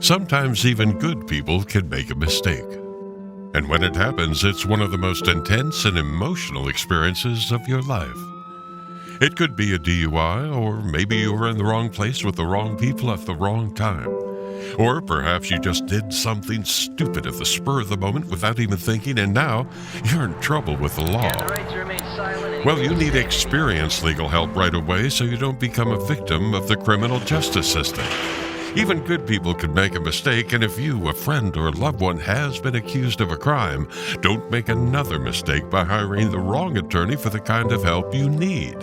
Sometimes even good people can make a mistake. And when it happens, it's one of the most intense and emotional experiences of your life. It could be a DUI, or maybe you were in the wrong place with the wrong people at the wrong time. Or perhaps you just did something stupid at the spur of the moment without even thinking, and now you're in trouble with the law. Well, you need experienced legal help right away so you don't become a victim of the criminal justice system. Even good people can make a mistake, and if you, a friend, or a loved one has been accused of a crime, don't make another mistake by hiring the wrong attorney for the kind of help you need.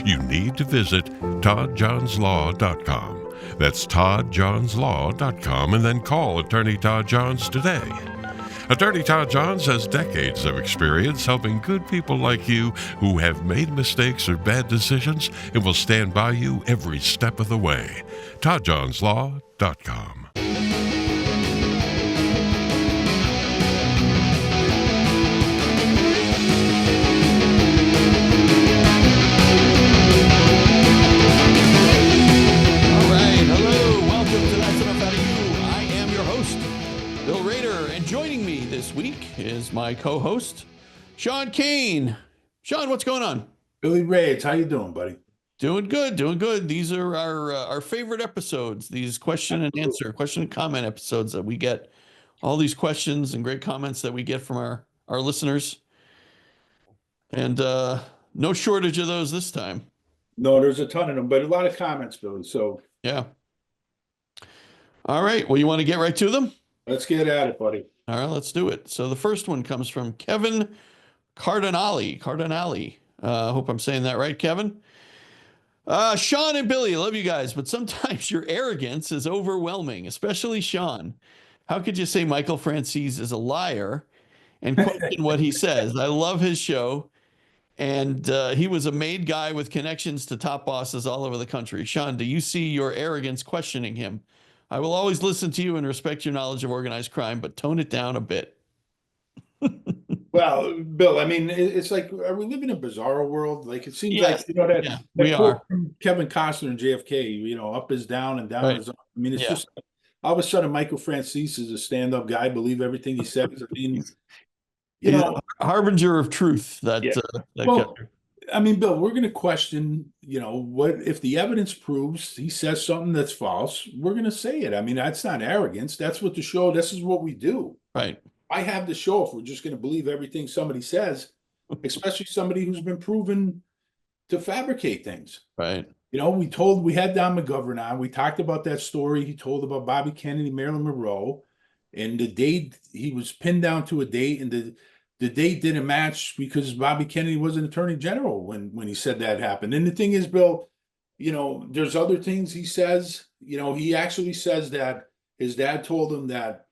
You need to visit toddjohnslaw.com. That's toddjohnslaw.com, and then call Attorney Todd Johns today. Attorney Todd Johns has decades of experience helping good people like you who have made mistakes or bad decisions and will stand by you every step of the way. toddjohnslaw.com. Is my co-host Sean Kane. Sean, what's going on? Billy Raids, how you doing, buddy? Doing good, doing good. These are our favorite episodes. These question and answer, question and comment episodes that we get. All these questions and great comments that we get from our listeners, and no shortage of those this time. No, there's a ton of them, but a lot of comments, Billy. So yeah. All right. Well, you want to get right to them? Let's get at it, buddy. All right, let's do it. So the first one comes from Kevin Cardinale. Hope I'm saying that right, Kevin. Sean and Billy, I love you guys, but sometimes your arrogance is overwhelming, especially Sean. How could you say Michael Franzese is a liar and question what he says? I love his show, and he was a made guy with connections to top bosses all over the country. Sean, do you see your arrogance questioning him? I will always listen to you and respect your knowledge of organized crime, but tone it down a bit. Well, Bill, I mean, it's like, are we living in a bizarro world? Like, it seems Yes. like, that, Yeah, that we are. Kevin Costner and JFK, up is down and down Right. is up. I mean, it's just all of a sudden Michael Franzese is a stand-up guy. Believe everything he says. I mean, He's a harbinger of truth. That well, I mean, Bill, we're going to question, what if the evidence proves he says something that's false, we're going to say it. I mean, that's not arrogance. That's what the show, this is what we do. Right. I have the show if we're just going to believe everything somebody says, especially somebody who's been proven to fabricate things. Right. We had Don McGovern on. We talked about that story he told about Bobby Kennedy, Marilyn Monroe, and the date he was pinned down to a date, and the date didn't match because Bobby Kennedy was an attorney general when he said that happened. And the thing is, Bill, there's other things he says. He actually says that his dad told him that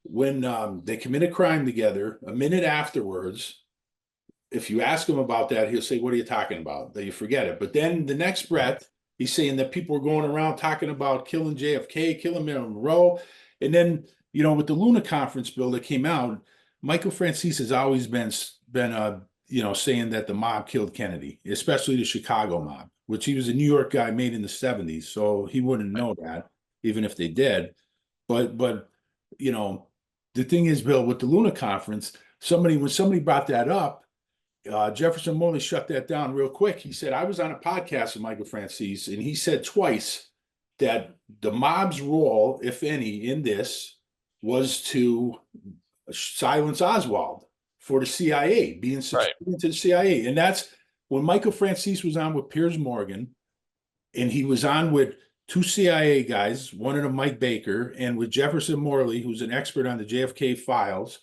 when they commit a crime together, a minute afterwards, if you ask him about that, he'll say, "What are you talking about?" That you forget it. But then the next breath, he's saying that people are going around talking about killing JFK, killing Marilyn Monroe. And then, with the Luna conference bill that came out, Michael Franzese has always been saying that the mob killed Kennedy, especially the Chicago mob, which he was a New York guy made in the 70s. So he wouldn't know that, even if they did. But the thing is, Bill, with the Luna conference, when somebody brought that up, Jefferson Morley shut that down real quick. He said, I was on a podcast with Michael Franzese, and he said twice that the mob's role, if any, in this was to silence Oswald for the CIA, being subservient to the CIA. And that's when Michael Franzese was on with Piers Morgan, and he was on with two CIA guys, one of them Mike Baker, and with Jefferson Morley, who's an expert on the JFK files.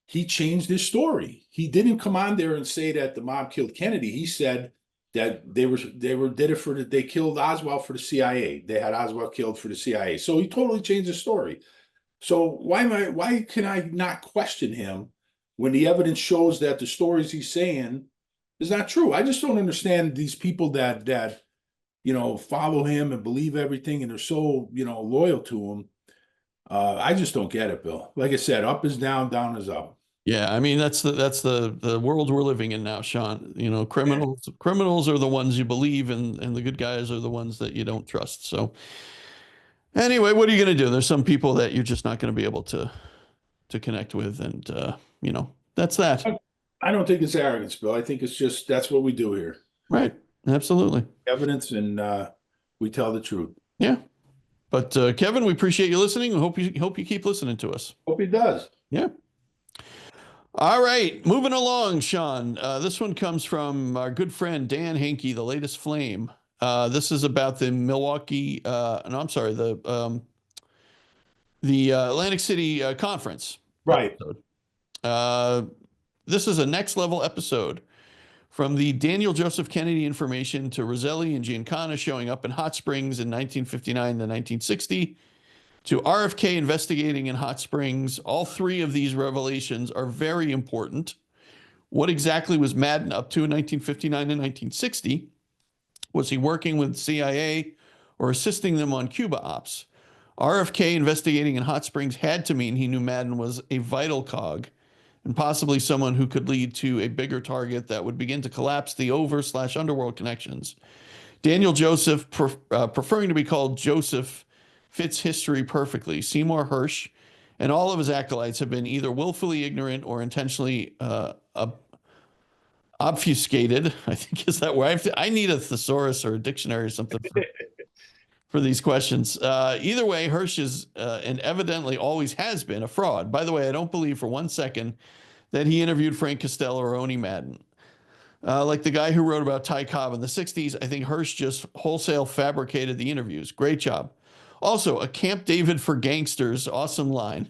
He changed his story. He didn't come on there and say that the mob killed Kennedy. He said that they killed Oswald for the CIA. They had Oswald killed for the CIA. So he totally changed the story. So why can I not question him when the evidence shows that the stories he's saying is not true? I just don't understand these people that follow him and believe everything and they're so loyal to him. I just don't get it, Bill. Like I said, up is down, down is up. Yeah, I mean that's the world we're living in now, Sean. Criminals are the ones you believe in, and the good guys are the ones that you don't trust. So Anyway, what are you going to do? There's some people that you're just not going to be able to connect with, and that's that. I don't think it's arrogance, Bill. I think it's just that's what we do here. Right. Absolutely. Evidence, and we tell the truth. Yeah. But Kevin, we appreciate you listening. We hope you keep listening to us. Hope he does. Yeah. All right, moving along, Sean. This one comes from our good friend Dan Hankey, the latest flame. This is about the Milwaukee. No, I'm sorry, the Atlantic City conference. Right. This is a next level episode. From the Daniel Joseph Kennedy information to Roselli and Giancana showing up in Hot Springs in 1959 to 1960, to RFK investigating in Hot Springs, all three of these revelations are very important. What exactly was Madden up to in 1959 to 1960? Was he working with CIA or assisting them on Cuba ops? RFK investigating in Hot Springs had to mean he knew Madden was a vital cog, and possibly someone who could lead to a bigger target that would begin to collapse the over/underworld connections. Daniel Joseph, preferring to be called Joseph, fits history perfectly. Seymour Hersh and all of his acolytes have been either willfully ignorant or intentionally obfuscated. I think is that where I need a thesaurus or a dictionary or something for these questions. Either way, Hersh is and evidently always has been a fraud. By the way, I don't believe for 1 second that he interviewed Frank Costello or Owney Madden. Like the guy who wrote about Ty Cobb in the 60s, I think Hersh just wholesale fabricated the interviews. Great job. Also, a Camp David for gangsters, awesome line.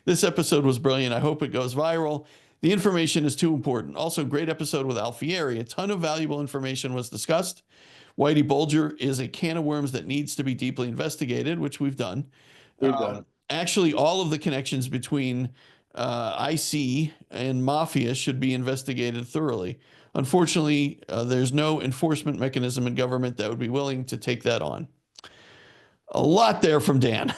This episode was brilliant. I hope it goes viral. The information is too important. Also, great episode with Alfieri. A ton of valuable information was discussed. Whitey Bulger is a can of worms that needs to be deeply investigated, which we've done. Actually, all of the connections between IC and Mafia should be investigated thoroughly. Unfortunately, there's no enforcement mechanism in government that would be willing to take that on. A lot there from Dan.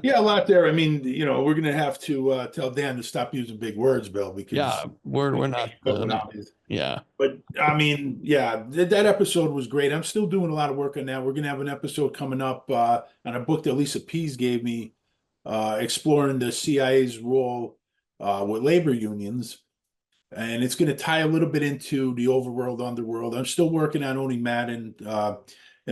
Yeah, a lot there. I mean, we're going to have to tell Dan to stop using big words, Bill, because we're not. Yeah. But I mean, that episode was great. I'm still doing a lot of work on that. We're going to have an episode coming up on a book that Lisa Pease gave me, exploring the CIA's role with labor unions. And it's going to tie a little bit into the overworld, underworld. I'm still working on owning Madden and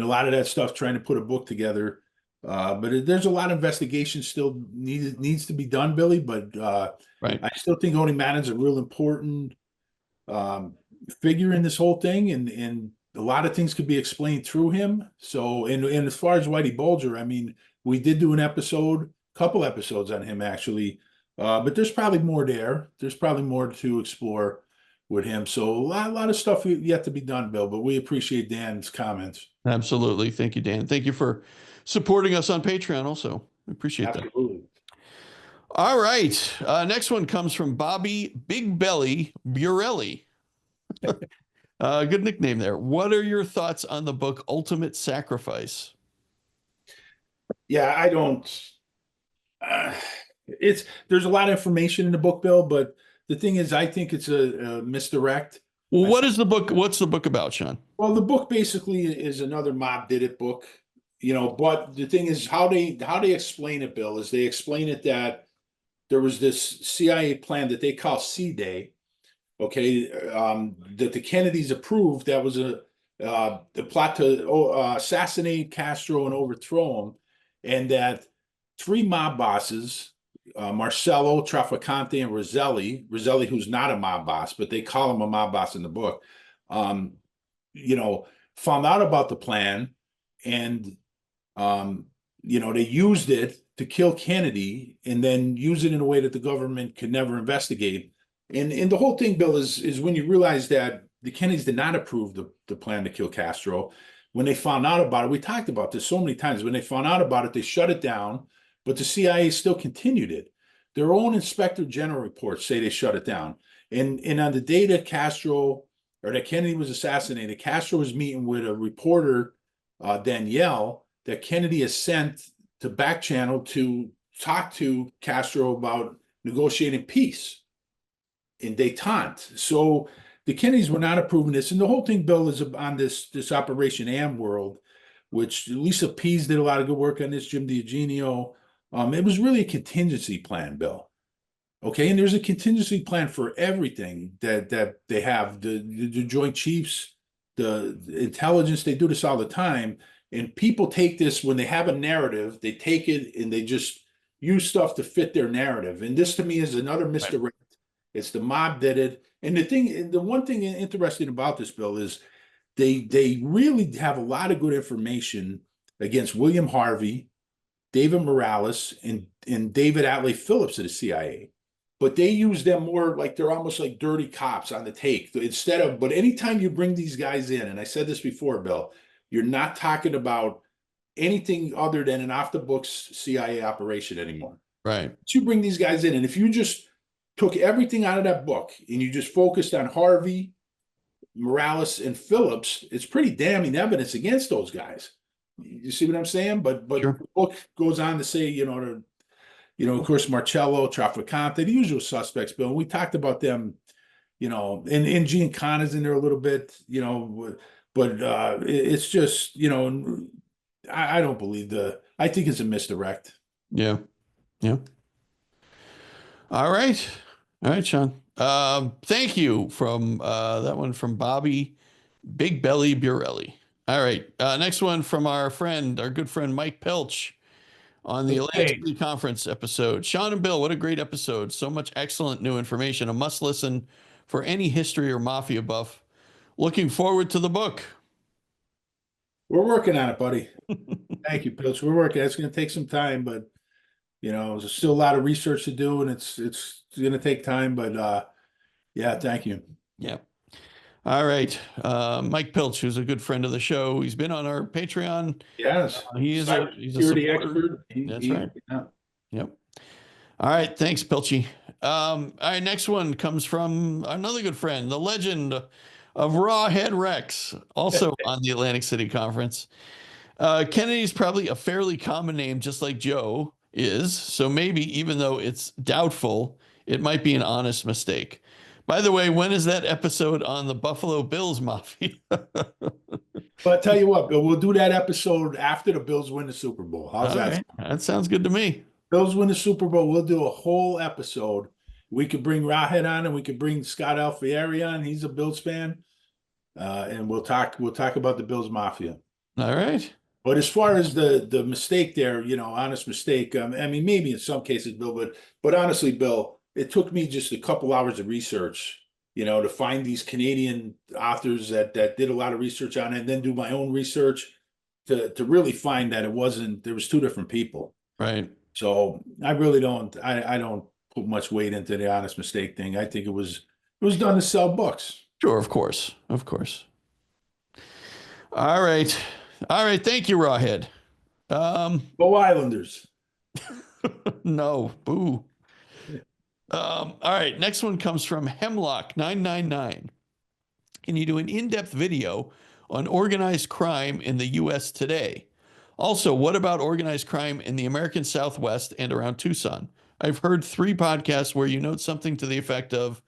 a lot of that stuff, trying to put a book together. But there's a lot of investigation still needs to be done, Billy. But right. I still think owning Madden's a real important figure in this whole thing, and a lot of things could be explained through him. So, and as far as Whitey Bulger, I mean, we did do a couple episodes on him actually, but there's probably more there. There's probably more to explore with him. So a lot of stuff yet to be done, Bill. But we appreciate Dan's comments. Absolutely, thank you, Dan. Thank you for supporting us on Patreon. Also, we appreciate that. All right, next one comes from Bobby Big Belly Burelli. Good nickname there. What are your thoughts on the book Ultimate Sacrifice? Yeah, I don't. There's a lot of information in the book, Bill, but the thing is, I think it's a misdirect. Well, what's the book about, Sean? Well, the book basically is another Mob Did It book, but the thing is how they explain it, Bill, is they explain it that there was this CIA plan that they call C-Day, okay, that the Kennedys approved. That was the plot to assassinate Castro and overthrow him, and that three mob bosses, Marcello, Trafficante, and Roselli, who's not a mob boss, but they call him a mob boss in the book, found out about the plan, and they used it to kill Kennedy, and then use it in a way that the government could never investigate. And the whole thing, Bill, is when you realize that the Kennedys did not approve the plan to kill Castro. When they found out about it, we talked about this so many times. When they found out about it, they shut it down, but the CIA still continued it. Their own Inspector General reports say they shut it down. And on the day that Kennedy was assassinated, Castro was meeting with a reporter, Danielle, that Kennedy has sent to back channel to talk to Castro about negotiating peace in detente. So the Kennedys were not approving this. And the whole thing, Bill, is on this Operation Am world, which Lisa Pease did a lot of good work on this, Jim DiEugenio. It was really a contingency plan, Bill. Okay, and there's a contingency plan for everything that they have. The Joint Chiefs, the intelligence, they do this all the time. And people take this when they have a narrative, they take it and they just use stuff to fit their narrative. And this to me is another misdirect. It's the mob did it. And the one thing interesting about this, Bill, is they really have a lot of good information against William Harvey, David Morales, and David Atlee Phillips of the CIA. But they use them more like they're almost like dirty cops on the take but anytime you bring these guys in, and I said this before, Bill, you're not talking about anything other than an off the books CIA operation anymore. Right. But you bring these guys in, and if you just took everything out of that book and you just focused on Harvey, Morales, and Phillips, it's pretty damning evidence against those guys. You see what I'm saying? But Sure. The book goes on to say, of course, Marcello, Trafficante, the usual suspects, Bill. We talked about them, and Giancana's in there a little bit, but it's just, I don't believe I think it's a misdirect. Yeah. Yeah. All right. All right, Sean. Thank you from that one from Bobby Big Belly Burelli. All right. Next one from our good friend Mike Pilch on the Atlantic City Conference episode. Sean and Bill, what a great episode. So much excellent new information. A must listen for any history or mafia buff. Looking forward to the book. We're working on it, buddy. Thank you, Pilch. We're working. It's going to take some time, but there's still a lot of research to do, and it's going to take time. But yeah, thank you. Yeah. All right. Mike Pilch, who's a good friend of the show. He's been on our Patreon. Yes. He's a security expert. That's right. Yeah. Yep. All right. Thanks, Pilchy. All right. Next one comes from another good friend, the legend of Rawhead Rex, also on the Atlantic City Conference. Kennedy's probably a fairly common name, just like Joe is. So maybe, even though it's doubtful, it might be an honest mistake. By the way, when is that episode on the Buffalo Bills Mafia? But I'll tell you what, Bill, we'll do that episode after the Bills win the Super Bowl. How's that? Right. That sounds good to me. Bills win the Super Bowl. We'll do a whole episode. We could bring Rawhead on, and we could bring Scott Alfieri on. He's a Bills fan. And we'll talk about the Bills Mafia. All right. But as far as the mistake there, honest mistake, I mean, maybe in some cases, Bill, but honestly, Bill, it took me just a couple hours of research, to find these Canadian authors that did a lot of research on it, and then do my own research to really find that there was two different people. Right. So I really don't put much weight into the honest mistake thing. I think it was done to sell books. Sure, of course. Of course. All right. All right. Thank you, Rawhead. Go Islanders. No, boo. All right. Next one comes from Hemlock999. Can you do an in-depth video on organized crime in the U.S. today? Also, what about organized crime in the American Southwest and around Tucson? I've heard 3 podcasts where you note something to the effect of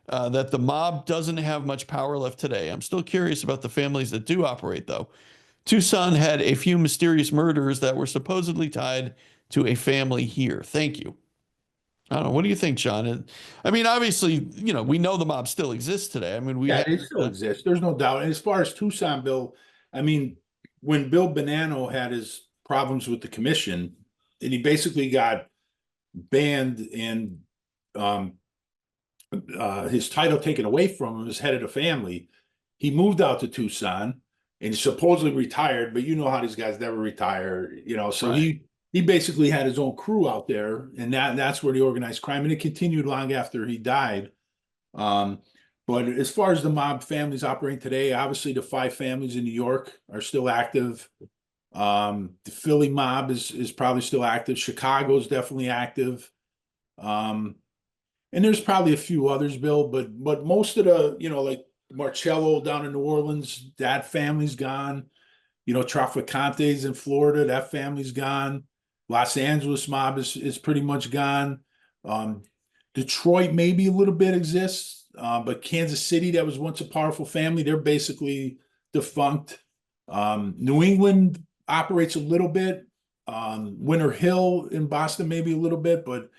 that the mob doesn't have much power left today. I'm still curious about the families that do operate, though. Tucson had a few mysterious murders that were supposedly tied to a family here. Thank you. I don't know. What do you think, Sean? I mean, obviously, we know the mob still exists today. I mean, it still exists. There's no doubt. And as far as Tucson, Bill, I mean, when Bill Bonanno had his problems with the commission, and he basically got banned and his title taken away from him as head of the family, he moved out to Tucson and he supposedly retired, but you know how these guys never retire, so right. He basically had his own crew out there, and that's where the organized crime, and it continued long after he died. But as far as the mob families operating today, obviously the 5 families in New York are still active. The Philly mob is probably still active. Chicago is definitely active. And there's probably a few others, Bill, but most of the, like Marcello down in New Orleans, that family's gone. Traficante's in Florida, that family's gone. Los Angeles mob is pretty much gone. Detroit maybe a little bit exists, but Kansas City, that was once a powerful family, they're basically defunct. New England operates a little bit. Winter Hill in Boston, maybe a little bit, but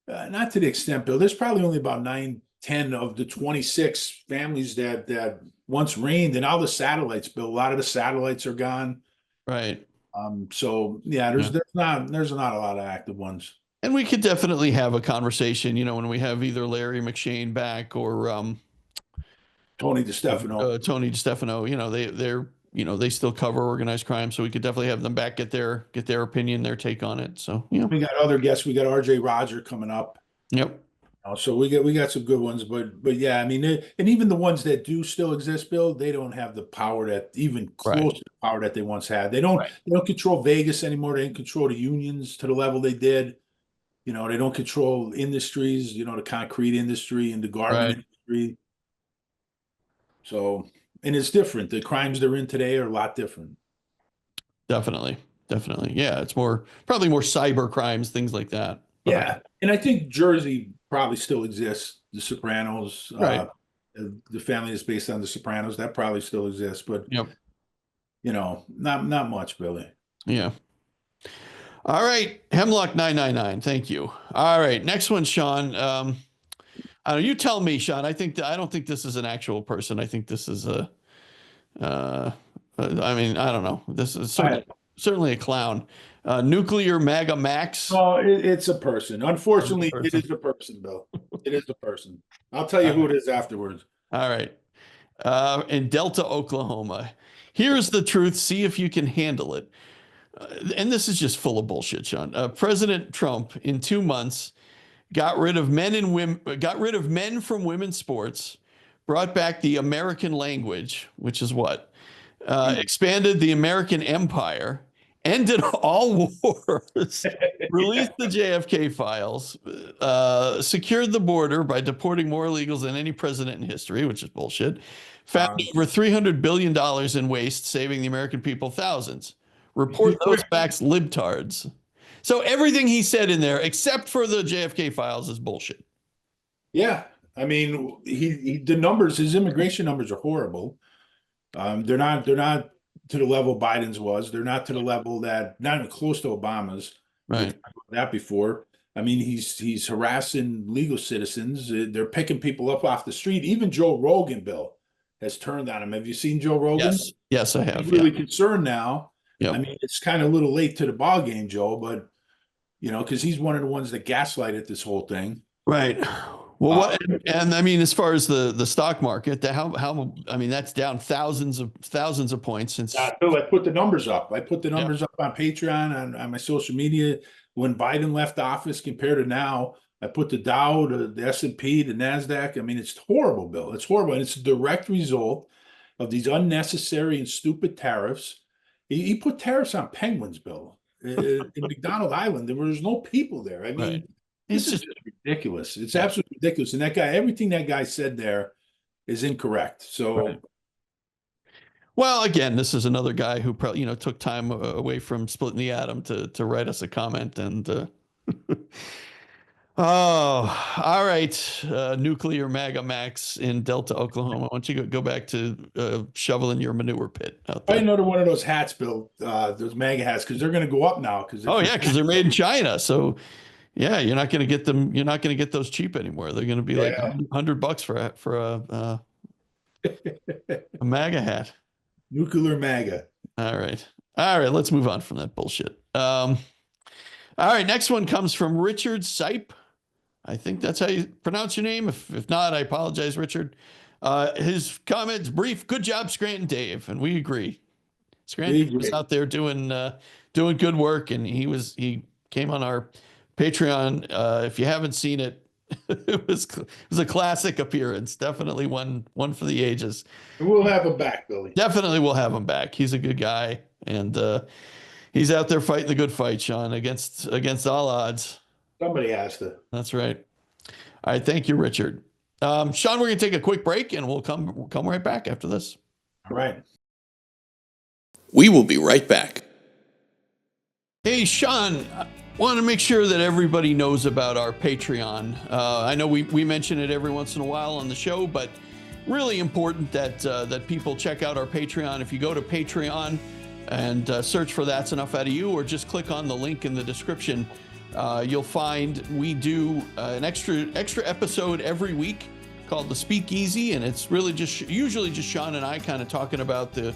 not to the extent, Bill. There's probably only about 9, 10 of the 26 families that once reigned, and all the satellites, Bill. A lot of the satellites are gone. Right. So yeah, there's not a lot of active ones. And we could definitely have a conversation, when we have either Larry McShane back or Tony DiStefano. Tony DiStefano. They still cover organized crime, so we could definitely have them back, get their opinion, their take on it. So We got other guests. We got RJ Roger coming up. Yep. So we got some good ones, but yeah, I mean, and even the ones that do still exist, Bill, they don't have the power that even close to the power that they once had. They don't control Vegas anymore. They don't control the unions to the level they did. They don't control industries. The concrete industry and the garment industry. So, and it's different. The crimes they're in today are a lot different. Definitely. Yeah, it's probably more cyber crimes, things like that. Yeah, and I think Jersey probably still exists. The Sopranos, the family is based on the Sopranos. That probably still exists, but not much, Billy. Yeah. All right, Hemlock 999. Thank you. All right, next one, Sean. You tell me, Sean. I don't think this is an actual person. I think this is I don't know. This is certainly a clown. Nuclear MAGA Max. Oh, it's a person. Unfortunately, it is a person, Bill. It is a person. I'll tell you who it is afterwards. All right. In Delta, Oklahoma. Here's the truth. See if you can handle it. And this is just full of bullshit, Sean. President Trump, in 2 months, got rid of men from women's sports, brought back the American language, which is what? Expanded the American empire, ended all wars, released the JFK files, secured the border by deporting more illegals than any president in history, which is bullshit, found over $300 billion in waste, saving the American people thousands. Report those facts, libtards. So everything he said in there, except for the JFK files, is bullshit. Yeah. I mean, his immigration numbers are horrible. They're not to the level Biden's was. They're not to the level not even close to Obama's. Right. That before. I mean, he's harassing legal citizens. They're picking people up off the street. Even Joe Rogan, Bill, has turned on him. Have you seen Joe Rogan? Yes, I have. He's really concerned now. Yep. I mean, it's kind of a little late to the ball game, Joe, but because he's one of the ones that gaslighted this whole thing. Right. Well, and I mean, as far as the stock market, that's down thousands of points since. Bill, I put the numbers up. I put the numbers up on Patreon, on my social media. When Biden left office compared to now, I put the Dow, the S&P, the NASDAQ. I mean, it's horrible, Bill. It's horrible. And it's a direct result of these unnecessary and stupid tariffs. He put tariffs on penguins, Bill. In McDonald Island, there was no people there. I mean, this is just ridiculous. It's absolutely ridiculous. And everything that guy said there is incorrect. So, well, again, this is another guy who probably took time away from Splitting the Atom to write us a comment. And all right, nuclear MAGA Max in Delta, Oklahoma. Why don't you go back to shoveling your manure pit out there? Another one of those hats, Bill. Those MAGA hats, because they're going to go up now. Because they're made in China. So, yeah, you're not going to get them. You're not going to get those cheap anymore. They're going to be like $100 for a MAGA hat. Nuclear MAGA. All right. Let's move on from that bullshit. All right. Next one comes from Richard Sipe. I think that's how you pronounce your name. If not, I apologize, Richard. His comments brief. Good job, Scranton Dave, and we agree. Scranton was out there doing good work, and he came on our Patreon. If you haven't seen it, it was a classic appearance. Definitely one for the ages. We'll have him back, Billy. Definitely, we'll have him back. He's a good guy, and he's out there fighting the good fight, Sean, against all odds. Somebody has to. That's right. All right, thank you, Richard. Sean, we're going to take a quick break, and we'll come right back after this. All right. We will be right back. Hey, Sean, I want to make sure that everybody knows about our Patreon. I know we mention it every once in a while on the show, but really important that that people check out our Patreon. If you go to Patreon and search for That's Enough Out of You, or just click on the link in the description, you'll find we do an extra episode every week called the Speakeasy, and it's really just usually just Sean and I kind of talking about the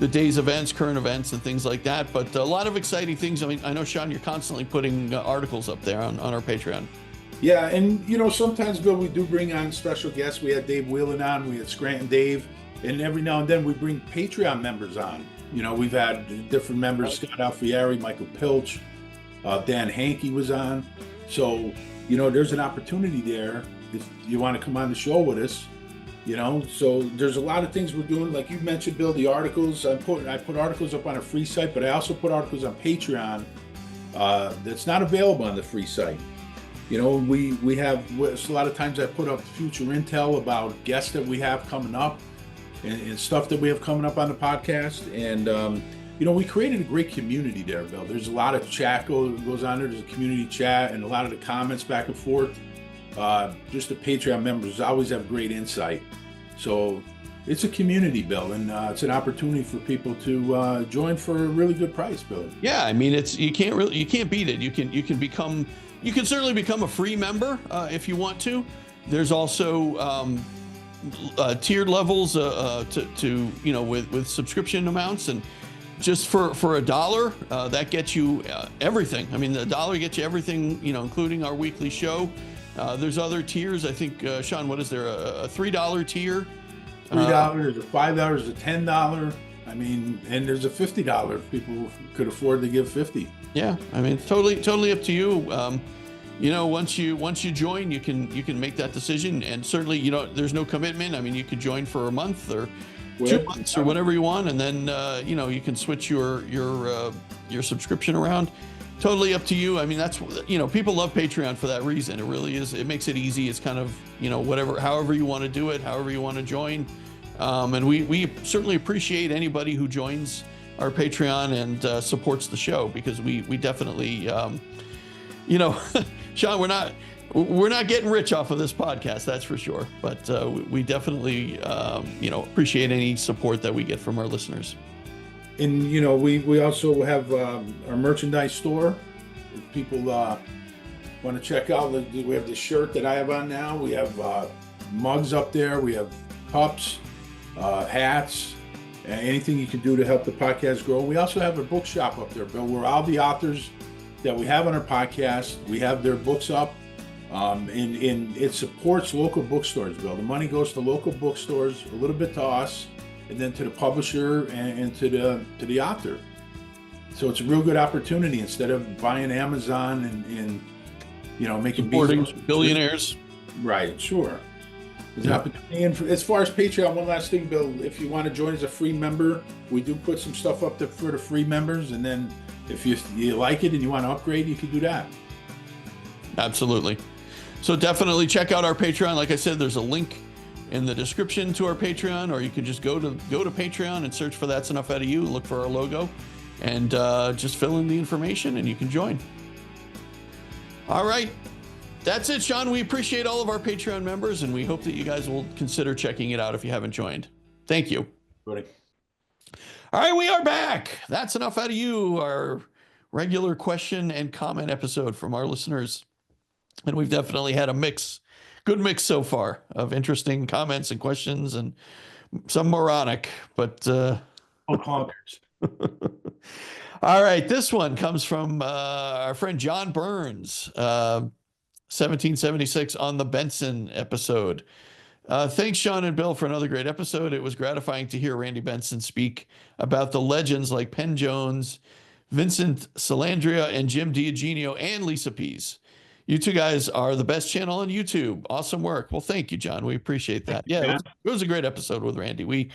day's events, current events, and things like that. But a lot of exciting things. I mean, I know, Sean, you're constantly putting articles up there on our Patreon. Yeah, and you know, sometimes, Bill, we do bring on special guests. We had Dave Whelan on, we had Scranton Dave, and every now and then we bring Patreon members on. You know, we've had different members, Scott Alfieri, Michael Pilch, Dan Hankey was on. So, you know, there's an opportunity there if you want to come on the show with us. You know, so there's a lot of things we're doing. Like you mentioned, Bill, the articles. I put articles up on a free site, but I also put articles on Patreon that's not available on the free site. You know, we have a lot of times I put up future intel about guests that we have coming up and stuff that we have coming up on the podcast. And, you know, we created a great community there, Bill. There's a lot of chat goes on there. There's a community chat and a lot of the comments back and forth. Just the Patreon members always have great insight. So it's a community, Bill, and it's an opportunity for people to join for a really good price, Bill. Yeah, I mean, you can't beat it. You can certainly become a free member if you want to. There's also tiered levels to you know, with subscription amounts, and just for $1 that gets you everything. I mean, the $1 gets you everything, you know, including our weekly show. There's other tiers. I think, Sean, what is there? A $3 tier? $3, there's a $5, there's a $10. I mean, and there's a $50 if people could afford to give $50. Yeah, I mean, totally up to you. You know, once you join, you can make that decision, and certainly, you know, there's no commitment. I mean, you could join for a month or 2 months or whatever you want, and then you know, you can switch your subscription around. Totally up to you. I mean, that's, you know, people love Patreon for that reason. It really is. It makes it easy. It's kind of, you know, however you want to do it, however you want to join. And we certainly appreciate anybody who joins our Patreon and supports the show, because we definitely, you know, Sean, we're not getting rich off of this podcast, that's for sure. But we definitely, you know, appreciate any support that we get from our listeners. And, you know, we also have our merchandise store. If people want to check out, we have the shirt that I have on now. We have mugs up there. We have cups, hats, anything you can do to help the podcast grow. We also have a bookshop up there, Bill, where all the authors that we have on our podcast, we have their books up. And it supports local bookstores, Bill. The money goes to local bookstores, a little bit to us, and then to the publisher and to the author. So it's a real good opportunity instead of buying Amazon and you know, making supporting billionaires. Right, sure. There's an opportunity. And as far as Patreon, one last thing, Bill, if you want to join as a free member, we do put some stuff up there for the free members, and then if you like it and you want to upgrade, you can do that. Absolutely. So definitely check out our Patreon. Like I said, there's a link in the description to our Patreon, or you can just go to Patreon and search for That's Enough Out of You, look for our logo, and just fill in the information and you can join. All right, that's it, Sean. We appreciate all of our Patreon members, and we hope that you guys will consider checking it out if you haven't joined. Thank you. Buddy. All right, we are back. That's Enough Out of You, our regular question and comment episode from our listeners, and we've definitely had a good mix so far of interesting comments and questions, and some moronic, but honkers. All right, this one comes from our friend John Burns, 1776 on the Benson episode. Thanks, Sean and Bill, for another great episode. It was gratifying to hear Randy Benson speak about the legends like Penn Jones, Vincent Salandria, and Jim D'Eugenio, and Lisa Pease. You two guys are the best channel on YouTube. Awesome work. Well, thank you, John. We appreciate that. Yeah, it was a great episode with Randy. We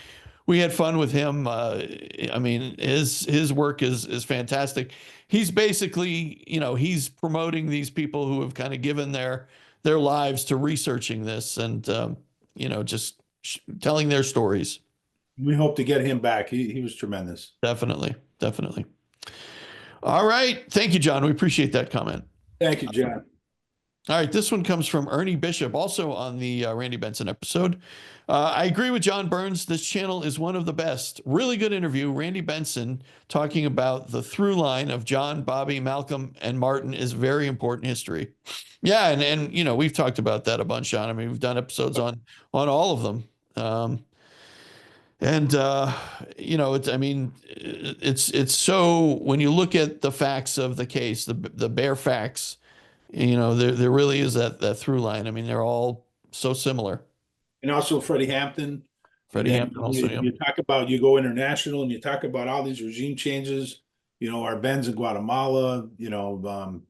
had fun with him. I mean, his work is fantastic. He's basically, you know, he's promoting these people who have kind of given their lives to researching this, and you know, just telling their stories. We hope to get him back. He was tremendous. Definitely. All right. Thank you, John. We appreciate that comment. Thank you, John. All right, this one comes from Ernie Bishop, also on the Randy Benson episode. I agree with John Burns. This channel is one of the best. Really good interview. Randy Benson talking about the through line of John, Bobby, Malcolm, and Martin is very important history. Yeah, and you know, we've talked about that a bunch, John. I mean, we've done episodes on all of them. And you know, it's, I mean, it's so, when you look at the facts of the case, the bare facts, you know, there really is that through line. I mean, they're all so similar. And also Freddie Hampton. And Freddie then Hampton also, yeah. you talk about, you go international and you talk about all these regime changes, you know, our Benz in Guatemala, you know,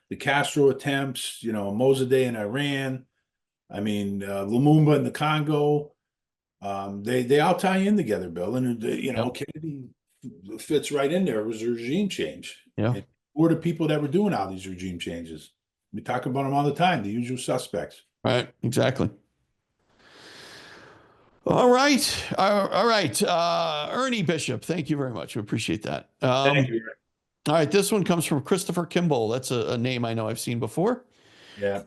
the Castro attempts, you know, Mossadegh in Iran. I mean, Lumumba in the Congo. They all tie in together, Bill. And, you know, Kennedy fits right in there. It was a regime change. Yeah. And who are the people that were doing all these regime changes? We talk about them all the time, the usual suspects. Right, exactly. All right. All right. Ernie Bishop, thank you very much. We appreciate that. Thank you. All right. This one comes from Christopher Kimball. That's a name I know I've seen before. Yeah.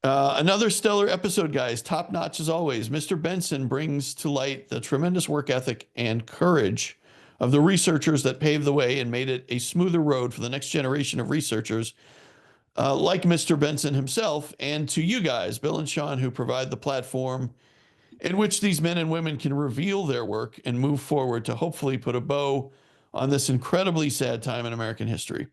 Another stellar episode, guys. Top notch as always. Mr. Benson brings to light the tremendous work ethic and courage of the researchers that paved the way and made it a smoother road for the next generation of researchers like Mr. Benson himself, and to you guys, Bill and Sean, who provide the platform in which these men and women can reveal their work and move forward to hopefully put a bow on this incredibly sad time in American history.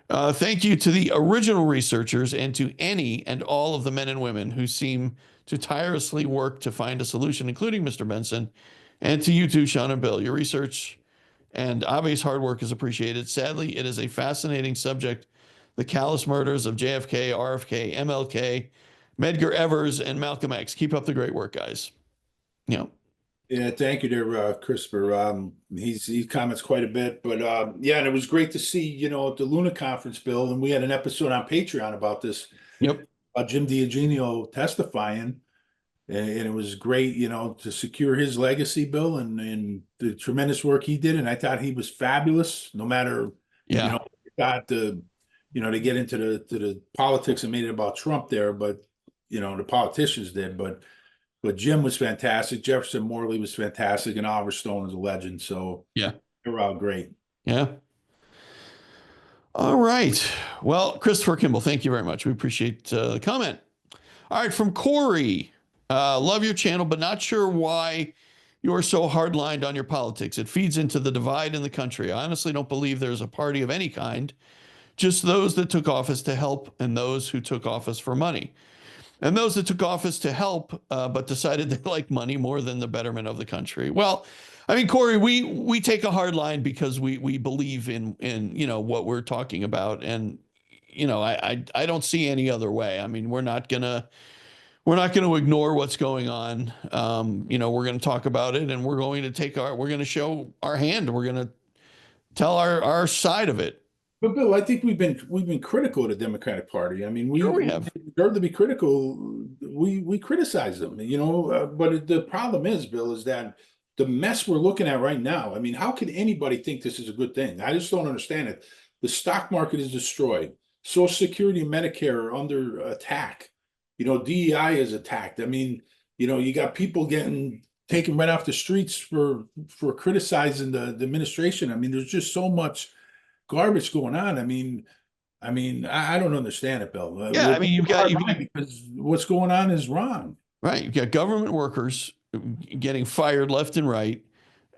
Thank you to the original researchers and to any and all of the men and women who seem to tirelessly work to find a solution, including Mr. Benson, and to you too, Sean and Bill. Your research and obvious hard work is appreciated. Sadly, it is a fascinating subject. The callous murders of JFK, RFK, MLK, Medgar Evers, and Malcolm X. Keep up the great work, guys. Yeah. Yeah, thank you there, Christopher. He comments quite a bit, but yeah, and it was great to see, you know, at the Luna conference, Bill, and we had an episode on Patreon about this. Yep. Jim D'Eugenio testifying, and it was great, you know, to secure his legacy, Bill, and the tremendous work he did, and I thought he was fabulous. No matter, Yeah. you know, got the, you know, to get into the politics and made it about Trump there, but you know, the politicians did, but Jim was fantastic. Jefferson Morley was fantastic, and Oliver Stone is a legend. So yeah, they're all great. Yeah. All right. Well, Christopher Kimball, thank you very much. We appreciate the comment. All right, from Corey. Love your channel, but not sure why you're so hard-lined on your politics. It feeds into the divide in the country. I honestly don't believe there's a party of any kind, just those that took office to help and those who took office for money. And those that took office to help, but decided they like money more than the betterment of the country. Well, I mean, Corey, we take a hard line because we believe in you know what we're talking about, and you know I don't see any other way. I mean, we're not gonna ignore what's going on. You know, we're gonna talk about it, and we're going to show our hand. We're gonna tell our side of it. But Bill, I think we've been critical of the Democratic Party. I mean, we have deserve to be critical. We criticize them, you know. But the problem is, Bill, is that the mess we're looking at right now. I mean, how can anybody think this is a good thing? I just don't understand it. The stock market is destroyed. Social Security and Medicare are under attack. You know, DEI is attacked. I mean, you know, you got people getting taken right off the streets for criticizing the administration. I mean, there's just so much garbage going on. I mean, I don't understand it, Bill. Yeah, I mean, you've got because what's going on is wrong. Right, you've got government workers getting fired left and right.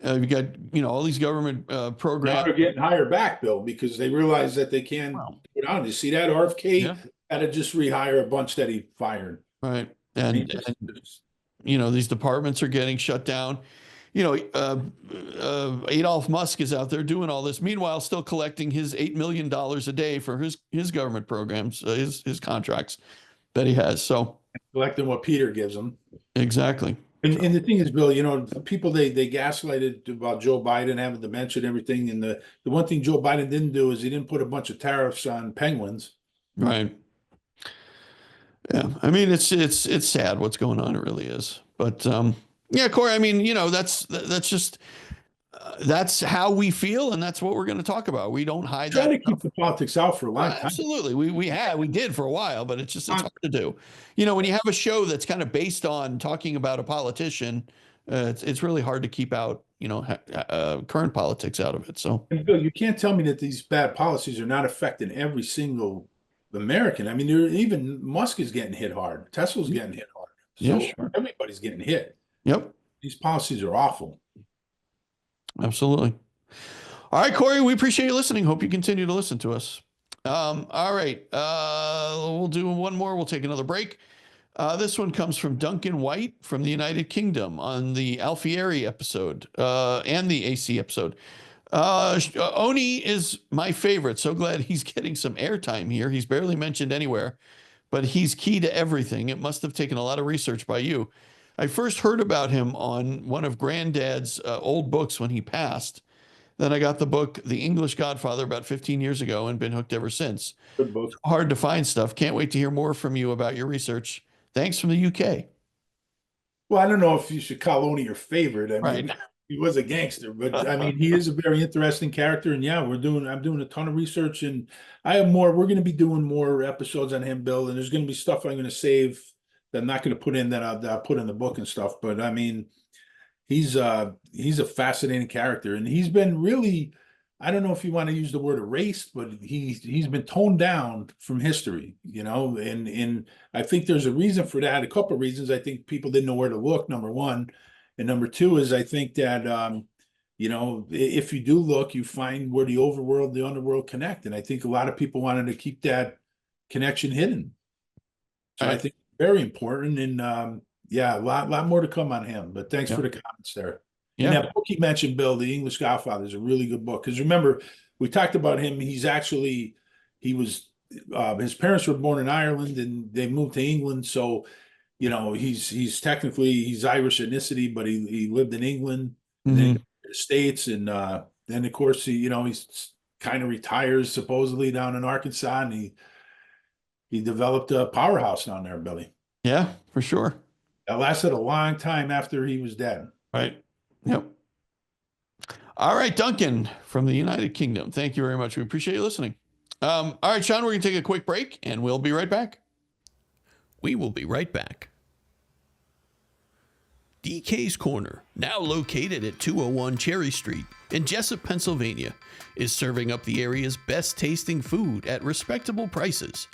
You've got, you know, all these government programs. Now they're getting hired back, Bill, because they realize that they can't get on. You see that RFK had to just rehire a bunch that he fired. Right, and you know, these departments are getting shut down. You know, Adolf Musk is out there doing all this. Meanwhile, still collecting his $8 million a day for his government programs, his contracts that he has. So collecting what Peter gives him. Exactly. And the thing is, Bill, you know, the people they gaslighted about Joe Biden having dementia and everything. And the one thing Joe Biden didn't do is he didn't put a bunch of tariffs on penguins. Right. Yeah. I mean, it's sad what's going on. It really is. But yeah, Corey, I mean, you know, that's just, that's how we feel, and that's what we're going to talk about. We don't hide Try that. to keep the politics out for a long time. Absolutely, we did for a while, but it's hard to do. You know, when you have a show that's kind of based on talking about a politician, it's really hard to keep out, you know, current politics out of it. So, and Bill, you can't tell me that these bad policies are not affecting every single American. I mean, even Musk is getting hit hard. Tesla's getting hit hard. So yeah, sure. Everybody's getting hit. Yep. These policies are awful. Absolutely. All right, Corey, we appreciate you listening. Hope you continue to listen to us. All right. We'll do one more. We'll take another break. This one comes from Duncan White from the United Kingdom on the Alfieri episode and the AC episode. Owney is my favorite. So glad he's getting some airtime here. He's barely mentioned anywhere, but he's key to everything. It must have taken a lot of research by you. I first heard about him on one of Granddad's old books when he passed. Then I got the book, The English Godfather, about 15 years ago and been hooked ever since. Good book. Hard to find stuff. Can't wait to hear more from you about your research. Thanks from the UK. Well, I don't know if you should call Owney your favorite. I mean, Right. he was a gangster, but I mean, he is a very interesting character. And yeah, I'm doing a ton of research, and we're going to be doing more episodes on him, Bill. And there's going to be stuff I'm going to save that I'm not going to put in that I'll put in the book and stuff. But I mean, he's a fascinating character, and he's been really, I don't know if you want to use the word erased, but he's been toned down from history, you know, and I think there's a reason for that. A couple of reasons. I think people didn't know where to look, number one. And number two is I think that, you know, if you do look, you find where the overworld, the underworld connect. And I think a lot of people wanted to keep that connection hidden. So I think very important. And yeah, a lot more to come on him. But thanks for the comments there. Yeah. And that book you mentioned, Bill, The English Godfather, is a really good book. Because remember, we talked about him. His parents were born in Ireland and they moved to England. So, you know, he's technically Irish ethnicity, but he lived in England, and then he got to the States. And then, of course, he's kind of retires supposedly down in Arkansas, and he developed a powerhouse down there, Billy. Yeah, for sure. That lasted a long time after he was dead. Right. Yep. All right, Duncan from the United Kingdom. Thank you very much. We appreciate you listening. All right, Sean, we're going to take a quick break, and we'll be right back. We will be right back. DK's Corner, now located at 201 Cherry Street in Jessup, Pennsylvania, is serving up the area's best tasting food at respectable prices.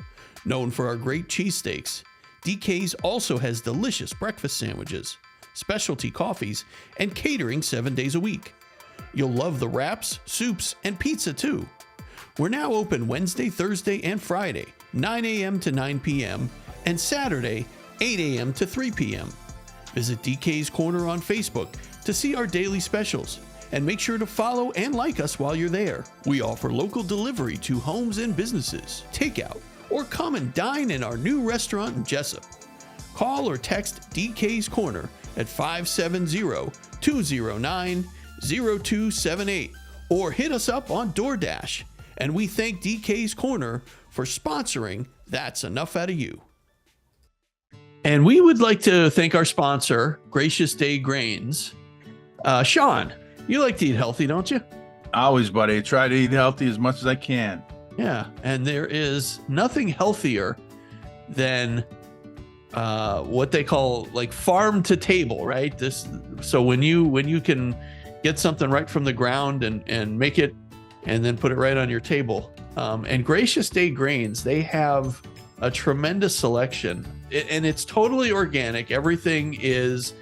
Known for our great cheesesteaks, DK's also has delicious breakfast sandwiches, specialty coffees, and catering 7 days a week. You'll love the wraps, soups, and pizza too. We're now open Wednesday, Thursday, and Friday, 9 a.m. to 9 p.m., and Saturday, 8 a.m. to 3 p.m. Visit DK's Corner on Facebook to see our daily specials, and make sure to follow and like us while you're there. We offer local delivery to homes and businesses, takeout, or come and dine in our new restaurant in Jessup. Call or text DK's Corner at 570-209-0278 or hit us up on DoorDash. And we thank DK's Corner for sponsoring That's Enough Out of You. And we would like to thank our sponsor, Gracious Day Grains. Sean, you like to eat healthy, don't you? Always, buddy. I try to eat healthy as much as I can. Yeah, and there is nothing healthier than what they call like farm to table, right? So when you can get something right from the ground and make it and then put it right on your table. And Gracious Day Grains, they have a tremendous selection, and it's totally organic. Everything is,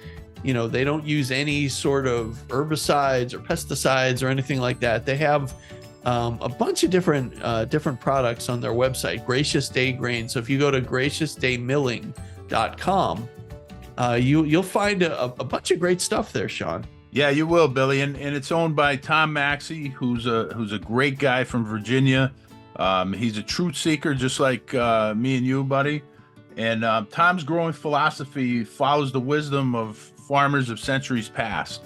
they don't use any sort of herbicides or pesticides or anything like that. They have a bunch of different products on their website, Gracious Day Grains. So if you go to graciousdaymilling.com, you'll find a bunch of great stuff there, Sean. Yeah, you will, Billy. And it's owned by Tom Maxey, who's a great guy from Virginia. He's a truth seeker, just like me and you, buddy. And Tom's growing philosophy follows the wisdom of farmers of centuries past.